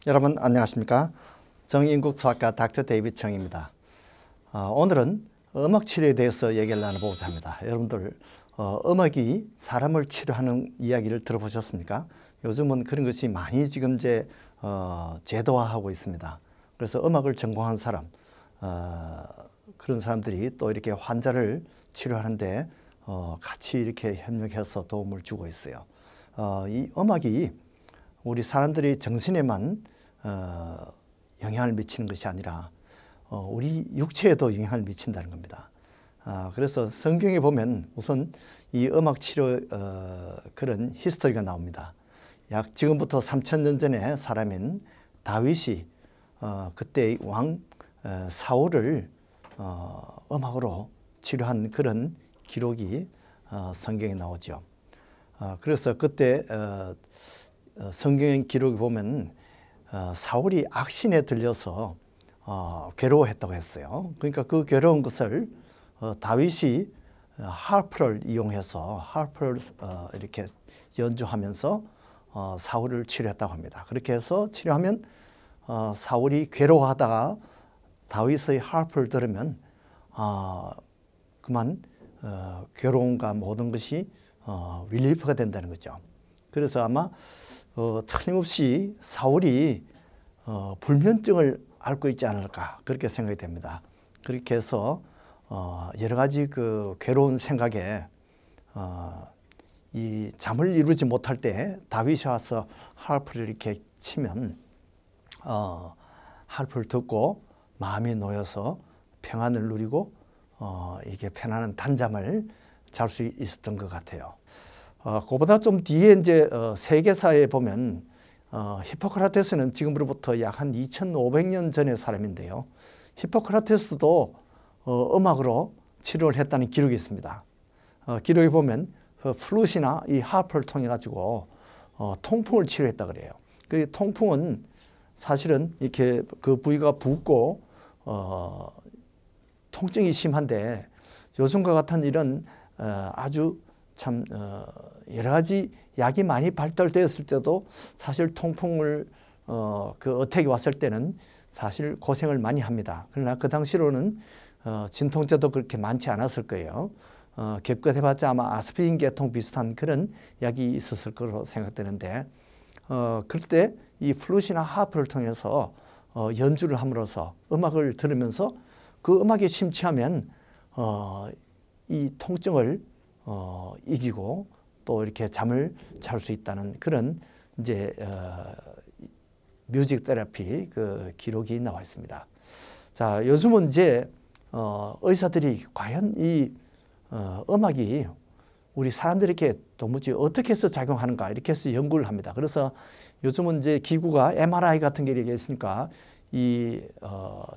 여러분 안녕하십니까? 정인국수학과 닥터 데이비드 청입니다. 오늘은 음악 치료에 대해서 얘기를 나눠보고자 합니다. 여러분들 음악이 사람을 치료하는 이야기를 들어보셨습니까? 요즘은 그런 것이 많이 지금 이제 제도화하고 있습니다. 그래서 음악을 전공한 사람, 그런 사람들이 또 이렇게 환자를 치료하는데 같이 이렇게 협력해서 도움을 주고 있어요. 이 음악이 우리 사람들이 정신에만 영향을 미치는 것이 아니라 우리 육체에도 영향을 미친다는 겁니다. 그래서 성경에 보면 우선 이 음악 치료 그런 히스토리가 나옵니다. 약 지금부터 3000년 전에 사람인 다윗이 그때 왕 사울을 음악으로 치료한 그런 기록이 성경에 나오죠. 그래서 그때 성경 기록에 보면 사울이 악신에 들려서 괴로워했다고 했어요. 그러니까 그 괴로운 것을 다윗이 하프를 이용해서 하프를 이렇게 연주하면서 사울을 치료했다고 합니다. 그렇게 해서 치료하면 사울이 괴로워하다가 다윗의 하프를 들으면 그만 괴로움과 모든 것이 릴리프가 된다는 거죠. 그래서 아마 틀림없이 사울이 불면증을 앓고 있지 않을까 그렇게 생각이 됩니다. 그렇게 해서 여러 가지 그 괴로운 생각에 이 잠을 이루지 못할 때 다윗이 와서 하프를 이렇게 치면 하프를 듣고 마음이 놓여서 평안을 누리고 이게 편안한 단잠을 잘 수 있었던 것 같아요. 그보다 좀 뒤에 이제 세계사에 보면 히포크라테스는 지금으로부터 약 한 2500년 전의 사람인데요. 히포크라테스도 음악으로 치료를 했다는 기록이 있습니다. 기록에 보면 플룻이나 이 하프를 통해 가지고 통풍을 치료했다 그래요. 그 통풍은 사실은 이렇게 그 부위가 붓고 통증이 심한데 요즘과 같은 이런 아주 참 여러 가지 약이 많이 발달되었을 때도 사실 통풍을 그 어택이 왔을 때는 사실 고생을 많이 합니다. 그러나 그 당시로는 진통제도 그렇게 많지 않았을 거예요. 기껏 해봤자 아마 아스피린 계통 비슷한 그런 약이 있었을 거로 생각되는데 그럴 때 이 플룻이나 하프를 통해서 연주를 함으로써 음악을 들으면서 그 음악에 심취하면 이 통증을 이기고 또 이렇게 잠을 잘 수 있다는 그런 이제 뮤직 테라피 그 기록이 나와 있습니다. 자, 요즘은 이제 의사들이 과연 이 음악이 우리 사람들에게 도무지 어떻게 해서 작용하는가 이렇게 해서 연구를 합니다. 그래서 요즘은 이제 기구가 MRI 같은 게 이렇게 있으니까 이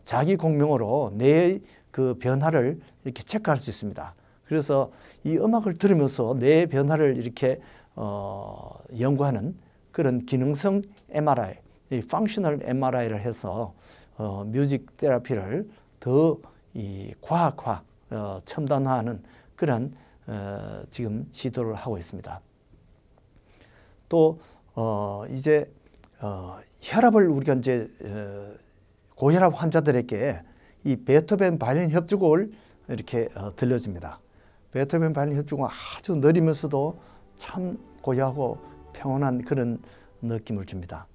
자기 공명으로 뇌의 그 변화를 이렇게 체크할 수 있습니다. 그래서 이 음악을 들으면서 뇌의 변화를 이렇게 연구하는 그런 기능성 MRI, 이 펑셔널 MRI를 해서 뮤직 테라피를 더 이 과학화, 첨단화하는 그런 지금 시도를 하고 있습니다. 또 이제 혈압을 우리가 이제 고혈압 환자들에게 이 베토벤 바이올린 협주곡을 이렇게 들려줍니다. 베토벤 바이올린 협주곡은 아주 느리면서도 참 고요하고 평온한 그런 느낌을 줍니다.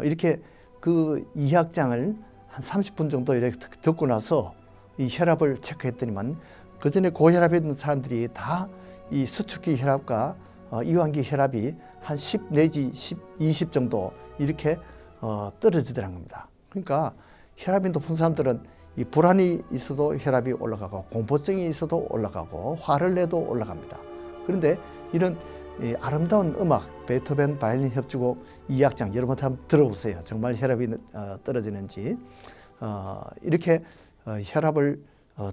이렇게 그 2악장을 한 30분 정도 이렇게 듣고 나서 이 혈압을 체크했더니만 그 전에 고혈압에 있는 사람들이 다 이 수축기 혈압과 이완기 혈압이 한 10 내지 20 정도 이렇게 떨어지더라는 겁니다. 그러니까 혈압이 높은 사람들은 이 불안이 있어도 혈압이 올라가고 공포증이 있어도 올라가고 화를 내도 올라갑니다. 그런데 이런 아름다운 음악 베토벤 바이올린 협주곡 2악장 여러분 한번 들어보세요. 정말 혈압이 떨어지는지 이렇게 혈압을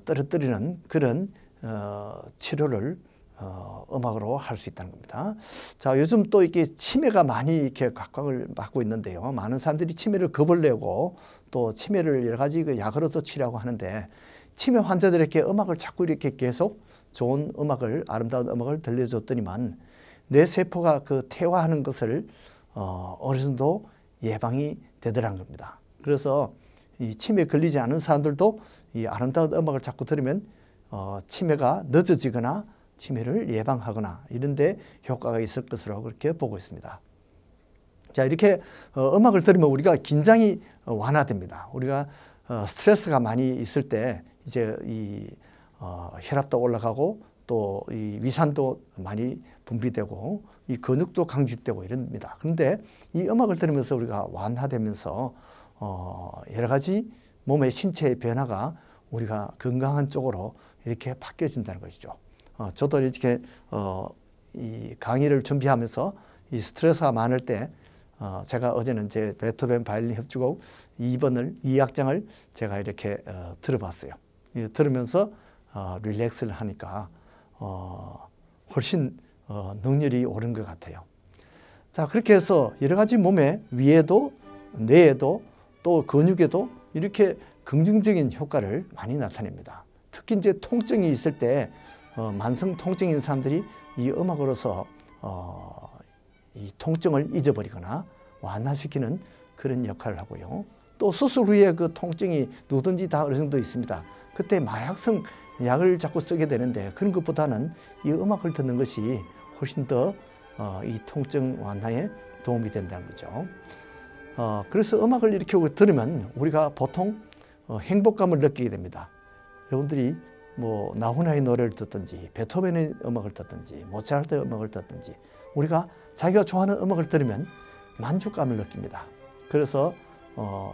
떨어뜨리는 그런 치료를 음악으로 할 수 있다는 겁니다. 자, 요즘 또 이렇게 치매가 많이 이렇게 각광을 받고 있는데요. 많은 사람들이 치매를 겁을 내고 또 치매를 여러 가지 그 약으로도 치료하고 하는데 치매 환자들에게 음악을 자꾸 이렇게 계속 좋은 음악을 아름다운 음악을 들려줬더니만 뇌 세포가 그 퇴화하는 것을 어느 정도 예방이 되더란 겁니다. 그래서 이 치매에 걸리지 않은 사람들도 이 아름다운 음악을 자꾸 들으면 치매가 늦어지거나 치매를 예방하거나 이런 데 효과가 있을 것으로 그렇게 보고 있습니다. 자, 이렇게 음악을 들으면 우리가 긴장이 완화됩니다. 우리가 스트레스가 많이 있을 때 이제 이 혈압도 올라가고 또 이 위산도 많이 분비되고 이 근육도 강직되고 이럽니다. 그런데 이 음악을 들으면서 우리가 완화되면서 여러 가지 몸의 신체의 변화가 우리가 건강한 쪽으로 이렇게 바뀌어진다는 것이죠. 저도 이렇게 이 강의를 준비하면서 이 스트레스가 많을 때 제가 어제는 제 베토벤 바이올린 협주곡 2악장을 제가 이렇게 들어봤어요. 들으면서 릴렉스를 하니까 훨씬 능률이 오른 것 같아요. 자, 그렇게 해서 여러 가지 몸의 위에도 뇌에도 또 근육에도 이렇게 긍정적인 효과를 많이 나타냅니다. 특히 이제 통증이 있을 때 만성 통증인 사람들이 이 음악으로서 이 통증을 잊어버리거나 완화시키는 그런 역할을 하고요. 또 수술 후에 그 통증이 누구든지 다 어느 정도 있습니다. 그때 마약성 약을 자꾸 쓰게 되는데 그런 것보다는 이 음악을 듣는 것이 훨씬 더 이 통증 완화에 도움이 된다는 거죠. 그래서 음악을 이렇게 들으면 우리가 보통 행복감을 느끼게 됩니다. 여러분들이 뭐 나훈아의 노래를 듣든지 베토벤의 음악을 듣든지 모차르트의 음악을 듣든지 우리가 자기가 좋아하는 음악을 들으면 만족감을 느낍니다. 그래서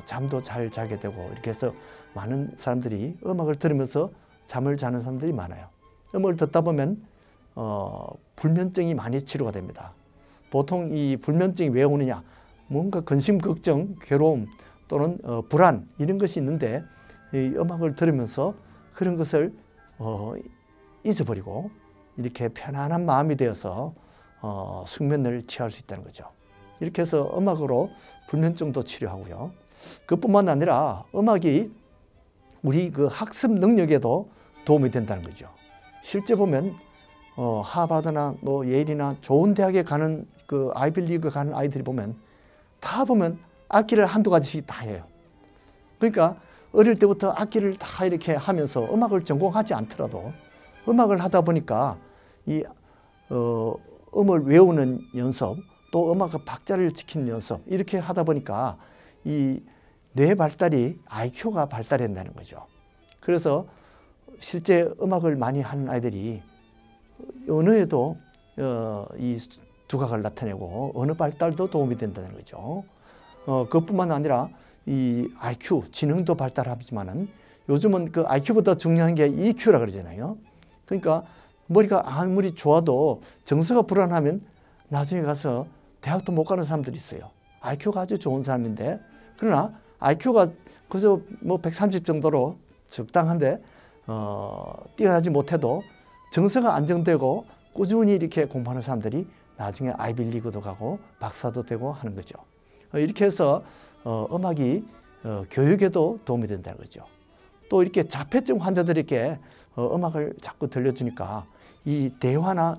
잠도 잘 자게 되고 이렇게 해서 많은 사람들이 음악을 들으면서 잠을 자는 사람들이 많아요. 음악을 듣다 보면 불면증이 많이 치료가 됩니다. 보통 이 불면증이 왜 오느냐? 뭔가 근심, 걱정, 괴로움 또는 불안 이런 것이 있는데 이 음악을 들으면서 그런 것을 잊어버리고 이렇게 편안한 마음이 되어서 숙면을 취할 수 있다는 거죠. 이렇게 해서 음악으로 불면증도 치료하고요. 그뿐만 아니라 음악이 우리 그 학습 능력에도 도움이 된다는 거죠. 실제 보면 하버드나 뭐 예일이나 좋은 대학에 가는 그 아이비리그 가는 아이들이 보면 다 보면 악기를 한두 가지씩 다 해요. 그러니까 어릴 때부터 악기를 다 이렇게 하면서 음악을 전공하지 않더라도 음악을 하다 보니까 이 음을 외우는 연습 또 음악의 박자를 지키는 연습 이렇게 하다 보니까 이 뇌 발달이 IQ가 발달한다는 거죠. 그래서 실제 음악을 많이 하는 아이들이 언어에도 이 두각을 나타내고 언어 발달도 도움이 된다는 거죠. 그것뿐만 아니라 이 IQ, 지능도 발달하지만은 요즘은 그 IQ보다 중요한 게 EQ라 그러잖아요. 그러니까 머리가 아무리 좋아도 정서가 불안하면 나중에 가서 대학도 못 가는 사람들이 있어요. IQ가 아주 좋은 사람인데 그러나 IQ가 그저 뭐 130 정도로 적당한데 뛰어나지 못해도 정서가 안정되고 꾸준히 이렇게 공부하는 사람들이 나중에 아이비리그도 가고 박사도 되고 하는 거죠. 이렇게 해서 음악이 교육에도 도움이 된다는 거죠. 또 이렇게 자폐증 환자들에게 음악을 자꾸 들려주니까 이 대화나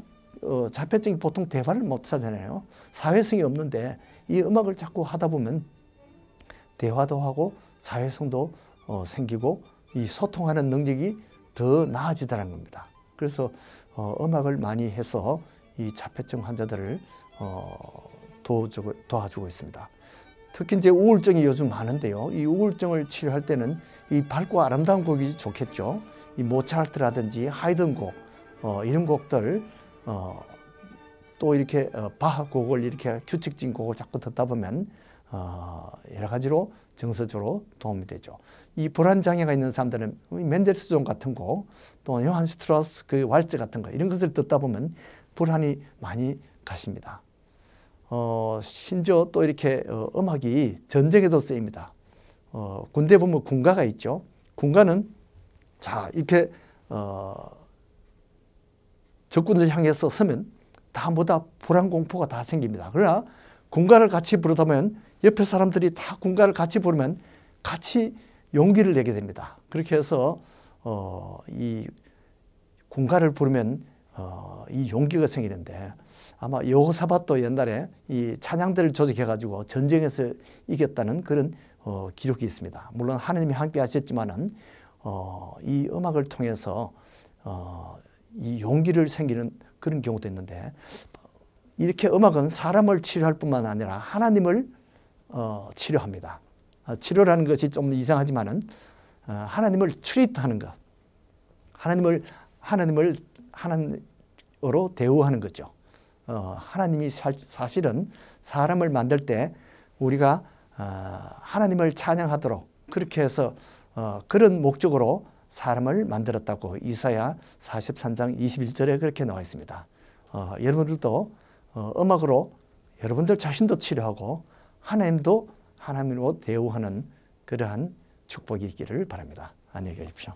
자폐증이 보통 대화를 못 하잖아요. 사회성이 없는데 이 음악을 자꾸 하다 보면 대화도 하고 사회성도 생기고 이 소통하는 능력이 더 나아지더라는 겁니다. 그래서 음악을 많이 해서 이 자폐증 환자들을 도와주고 있습니다. 특히 이제 우울증이 요즘 많은데요. 이 우울증을 치료할 때는 이 밝고 아름다운 곡이 좋겠죠. 이 모차르트라든지 하이든 곡 이런 곡들 또 이렇게 바하 곡을 이렇게 규칙적인 곡을 자꾸 듣다 보면 여러 가지로 정서적으로 도움이 되죠. 이 불안 장애가 있는 사람들은 멘델스존 같은 곡, 또 요한 스트라우스 그 왈츠 같은 거 이런 것을 듣다 보면 불안이 많이 가십니다. 심지어 또 이렇게 음악이 전쟁에도 쓰입니다. 군대 보면 군가가 있죠. 군가는 자 이렇게 적군을 향해서 서면 다 모두 불안 공포가 다 생깁니다. 그러나 군가를 같이 부르다 보면 옆에 사람들이 다 군가를 같이 부르면 같이 용기를 내게 됩니다. 그렇게 해서 이 군가를 부르면 이 용기가 생기는데 아마 여호사밧도 옛날에 이 찬양들을 조직해가지고 전쟁에서 이겼다는 그런 기록이 있습니다. 물론 하나님이 함께 하셨지만은 이 음악을 통해서 이 용기를 생기는 그런 경우도 있는데, 이렇게 음악은 사람을 치료할 뿐만 아니라 하나님을 치료합니다. 치료라는 것이 좀 이상하지만은 하나님을 트리트하는 것, 하나님으로 대우하는 거죠. 하나님이 사실은 사람을 만들 때 우리가 하나님을 찬양하도록 그렇게 해서 그런 목적으로 사람을 만들었다고 이사야 43장 21절에 그렇게 나와 있습니다. 여러분들도 음악으로 여러분들 자신도 치료하고 하나님도 하나님으로 대우하는 그러한 축복이 있기를 바랍니다. 안녕히 계십시오.